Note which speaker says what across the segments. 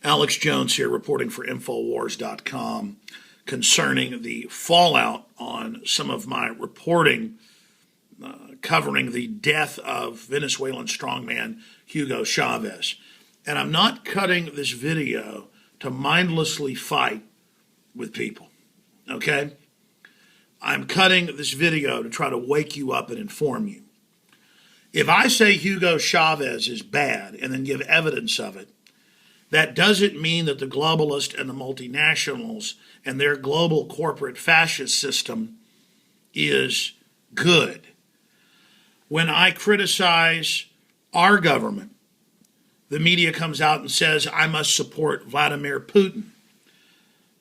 Speaker 1: Alex Jones here reporting for Infowars.com concerning the fallout on some of my reporting covering the death of Venezuelan strongman Hugo Chavez. And I'm not cutting this video to mindlessly fight with people, okay? I'm cutting this video to try to wake you up and inform you. If I say Hugo Chavez is bad and then give evidence of it, that doesn't mean that the globalists and the multinationals and their global corporate fascist system is good. When I criticize our government, the media comes out and says I must support Vladimir Putin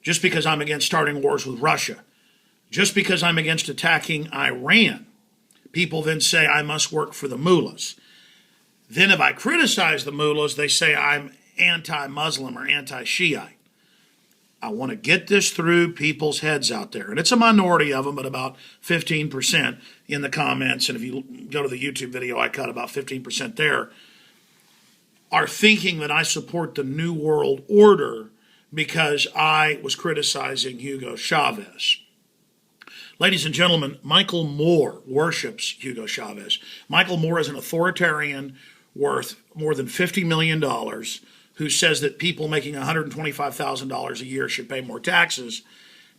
Speaker 1: just because I'm against starting wars with Russia, just because I'm against attacking Iran. People then say I must work for the mullahs. Then if I criticize the mullahs, they say I'm anti-Muslim or anti-Shiite. I want to get this through people's heads out there. And it's a minority of them, but about 15% in the comments. And if you go to the YouTube video, I cut about 15% there, are thinking that I support the New World Order because I was criticizing Hugo Chavez. Ladies and gentlemen, Michael Moore worships Hugo Chavez. Michael Moore is an authoritarian worth more than $50 million who says that people making $125,000 a year should pay more taxes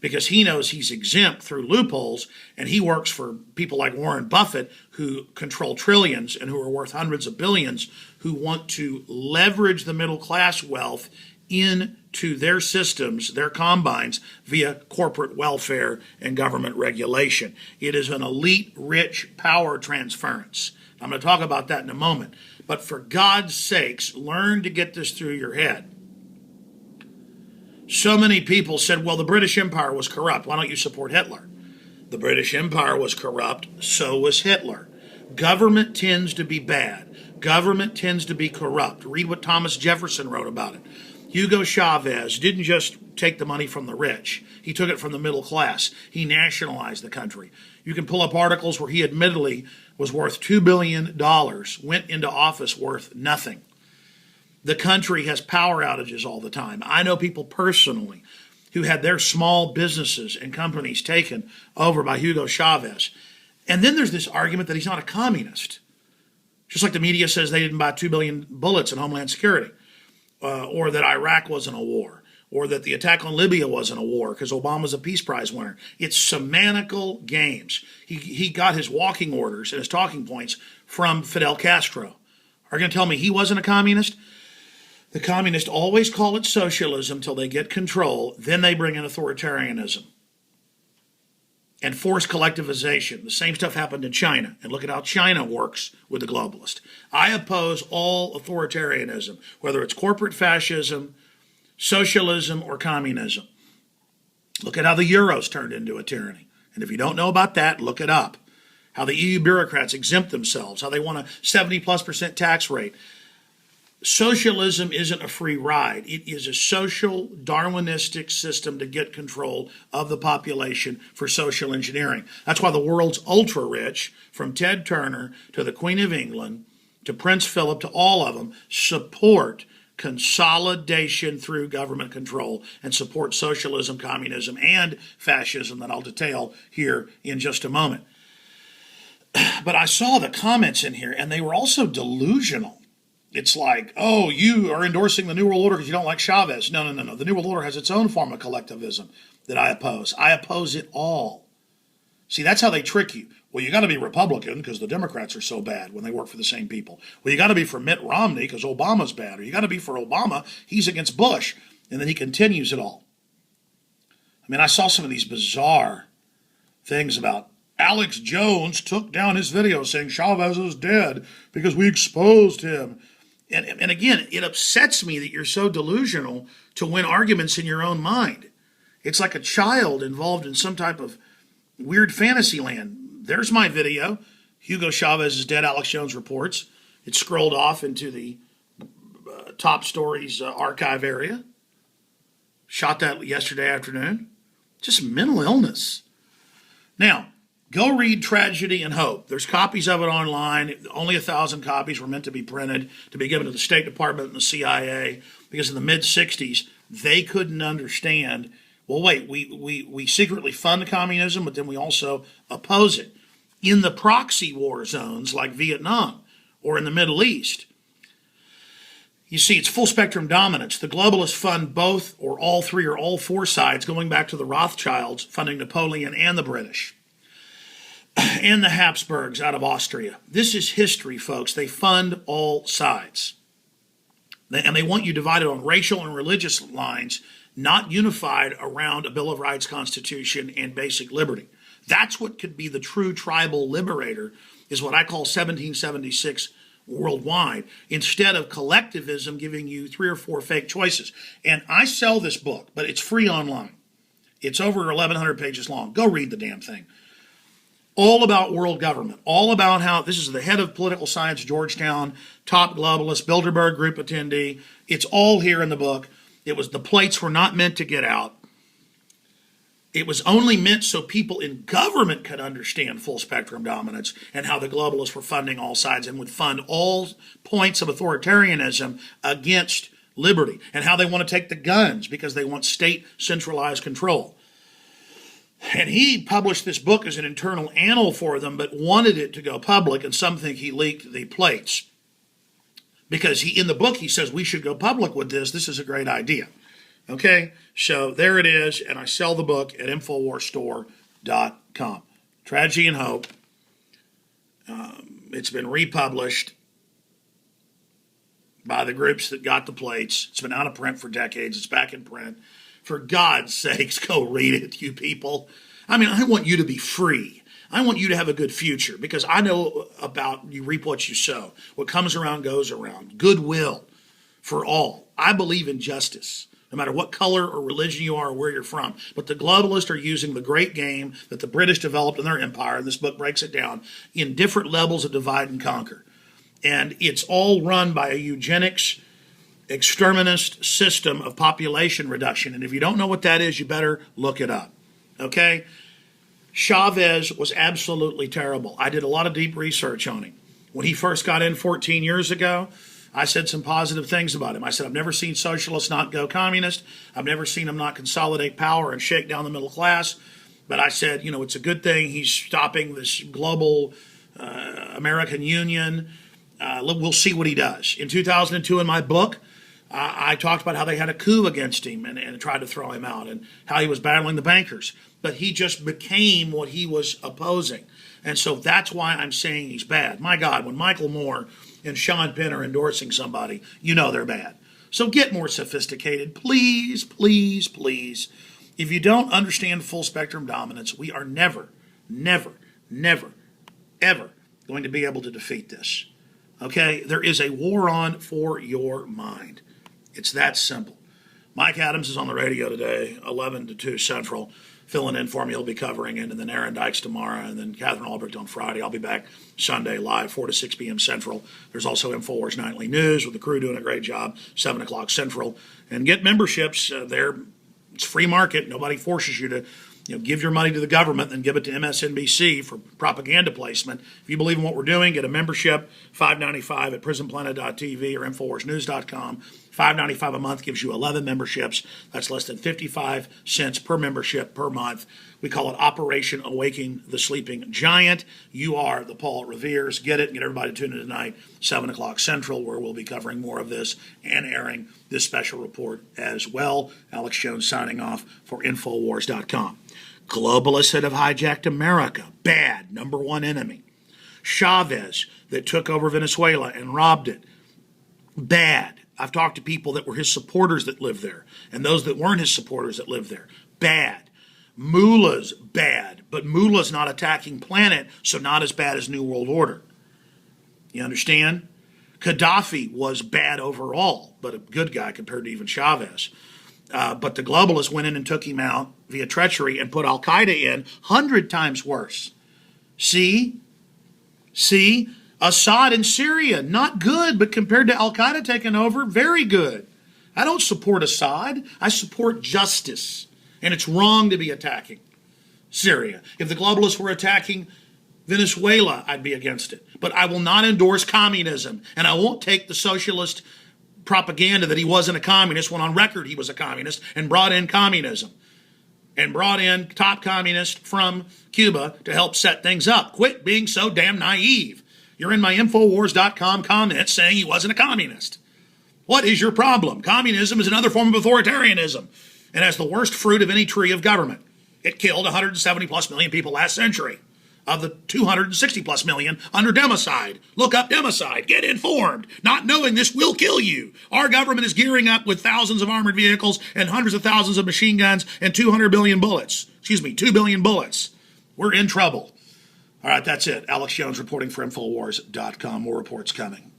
Speaker 1: because he knows he's exempt through loopholes, and he works for people like Warren Buffett who control trillions and who are worth hundreds of billions, who want to leverage the middle class wealth into their systems, their combines, via corporate welfare and government regulation. It is an elite, rich power transference. I'm going to talk about that in a moment. But for God's sakes, learn to get this through your head. So many people said, well, the British Empire was corrupt. Why don't you support Hitler? The British Empire was corrupt. So was Hitler. Government tends to be bad. Government tends to be corrupt. Read what Thomas Jefferson wrote about it. Hugo Chavez didn't just take the money from the rich. He took it from the middle class. He nationalized the country. You can pull up articles where he admittedly was worth $2 billion, went into office worth nothing. The country has power outages all the time. I know people personally who had their small businesses and companies taken over by Hugo Chavez. And then there's this argument that he's not a communist. Just like the media says they didn't buy 2 billion bullets in Homeland Security. Or that Iraq wasn't a war, or that the attack on Libya wasn't a war because Obama's a Peace Prize winner. It's semantical games. He got his walking orders and his talking points from Fidel Castro. Are you going to tell me he wasn't a communist? The communists always call it socialism till they get control. Then they bring in authoritarianism and forced collectivization. The same stuff happened in China. And look at how China works with the globalist. I oppose all authoritarianism, whether it's corporate fascism, socialism, or communism. Look at how the Euros turned into a tyranny. And if you don't know about that, look it up. How the EU bureaucrats exempt themselves, how they want a 70+% tax rate. Socialism isn't a free ride. It is a social Darwinistic system to get control of the population for social engineering. That's why the world's ultra rich, from Ted Turner to the Queen of England to Prince Philip to all of them, support consolidation through government control and support socialism, communism, and fascism that I'll detail here in just a moment. But I saw the comments in here, and they were also delusional. It's like, oh, you are endorsing the New World Order because you don't like Chavez. No. The New World Order has its own form of collectivism that I oppose. I oppose it all. See, that's how they trick you. Well, you got to be Republican because the Democrats are so bad when they work for the same people. Well, you got to be for Mitt Romney because Obama's bad. Or you got to be for Obama. He's against Bush. And then he continues it all. I mean, I saw some of these bizarre things about Alex Jones took down his video saying Chavez is dead because we exposed him. And again, it upsets me that you're so delusional to win arguments in your own mind. It's like a child involved in some type of weird fantasy land. There's my video. Hugo Chavez is dead, Alex Jones reports. It scrolled off into the top stories archive area. Shot that yesterday afternoon. Just mental illness. Now, Go read Tragedy and Hope. There's copies of it online. Only 1,000 copies were meant to be printed, to be given to the State Department and the CIA, because in the mid-'60s, they couldn't understand, well, wait, we secretly fund communism, but then we also oppose it. In the proxy war zones like Vietnam or in the Middle East, you see, it's full spectrum dominance. The globalists fund both or all three or all four sides, going back to the Rothschilds funding Napoleon and the British and the Habsburgs out of Austria. This is history, folks. They fund all sides. And they want you divided on racial and religious lines, not unified around a Bill of Rights, Constitution, and basic liberty. That's what could be the true tribal liberator, is what I call 1776 worldwide, instead of collectivism giving you 3 or 4 fake choices. And I sell this book, but it's free online. It's over 1,100 pages long. Go read the damn thing. All about world government, all about how this is the head of political science, Georgetown, top globalist, Bilderberg group attendee. It's all here in the book. The plates were not meant to get out. It was only meant so people in government could understand full spectrum dominance and how the globalists were funding all sides and would fund all points of authoritarianism against liberty, and how they want to take the guns because they want state centralized control. And he published this book as an internal annal for them, but wanted it to go public, and some think he leaked the plates. Because in the book he says we should go public with this. This is a great idea. Okay, so there it is, and I sell the book at InfoWarsStore.com. Tragedy and Hope. It's been republished by the groups that got the plates. It's been out of print for decades. It's back in print. For God's sakes, go read it, you people. I mean, I want you to be free. I want you to have a good future, because I know about you reap what you sow. What comes around goes around. Goodwill for all. I believe in justice, no matter what color or religion you are or where you're from. But the globalists are using the great game that the British developed in their empire. This book breaks it down in different levels of divide and conquer. And it's all run by a eugenics, exterminist system of population reduction. And if you don't know what that is, you better look it up. Okay? Chavez was absolutely terrible. I did a lot of deep research on him. When he first got in 14 years ago, I said some positive things about him. I said, I've never seen socialists not go communist. I've never seen him not consolidate power and shake down the middle class. But I said, it's a good thing he's stopping this global American Union. We'll see what he does. In 2002, in my book, I talked about how they had a coup against him and tried to throw him out, and how he was battling the bankers. But he just became what he was opposing. And so that's why I'm saying he's bad. My God, when Michael Moore and Sean Penn are endorsing somebody, they're bad. So get more sophisticated. Please, please, please. If you don't understand full spectrum dominance, we are never, never, never, ever going to be able to defeat this. Okay? There is a war on for your mind. It's that simple. Mike Adams is on the radio today, 11 to 2 Central, filling in for me. He'll be covering it. And then Aaron Dykes tomorrow, and then Catherine Albrecht on Friday. I'll be back Sunday live, 4 to 6 p.m. Central. There's also InfoWars Nightly News with the crew doing a great job, 7 o'clock Central. And get memberships. It's free market. Nobody forces you to give your money to the government, then give it to MSNBC for propaganda placement. If you believe in what we're doing, get a membership, $5.95 at prisonplanet.tv or InfoWarsNews.com. $5.95 a month gives you 11 memberships. That's less than 55 cents per membership per month. We call it Operation Awakening the Sleeping Giant. You are the Paul Revere's. Get it and get everybody tuned in tonight, 7 o'clock Central, where we'll be covering more of this and airing this special report as well. Alex Jones signing off for Infowars.com. Globalists that have hijacked America. Bad. Number one enemy. Chavez that took over Venezuela and robbed it. Bad. I've talked to people that were his supporters that lived there, and those that weren't his supporters that lived there. Bad. Mullah's bad, but Mullah's not attacking planet, so not as bad as New World Order. You understand? Gaddafi was bad overall, but a good guy compared to even Chavez. But the globalists went in and took him out via treachery and put Al-Qaeda in 100 times worse. See? Assad in Syria, not good, but compared to Al-Qaeda taking over, very good. I don't support Assad. I support justice. And it's wrong to be attacking. Syria. If the globalists were attacking Venezuela, I'd be against it. But I will not endorse communism, and I won't take the socialist propaganda that he wasn't a communist when on record he was a communist and brought in communism and brought in top communists from Cuba to help set things up. Quit being so damn naive. You're in my Infowars.com comments saying he wasn't a communist. What is your problem? Communism is another form of authoritarianism and has the worst fruit of any tree of government. It killed 170 plus million people last century of the 260 plus million under democide. Look up democide. Get informed. Not knowing this will kill you. Our government is gearing up with thousands of armored vehicles and hundreds of thousands of machine guns and 200 billion bullets. 2 billion bullets. We're in trouble. All right, that's it. Alex Jones reporting for Infowars.com. More reports coming.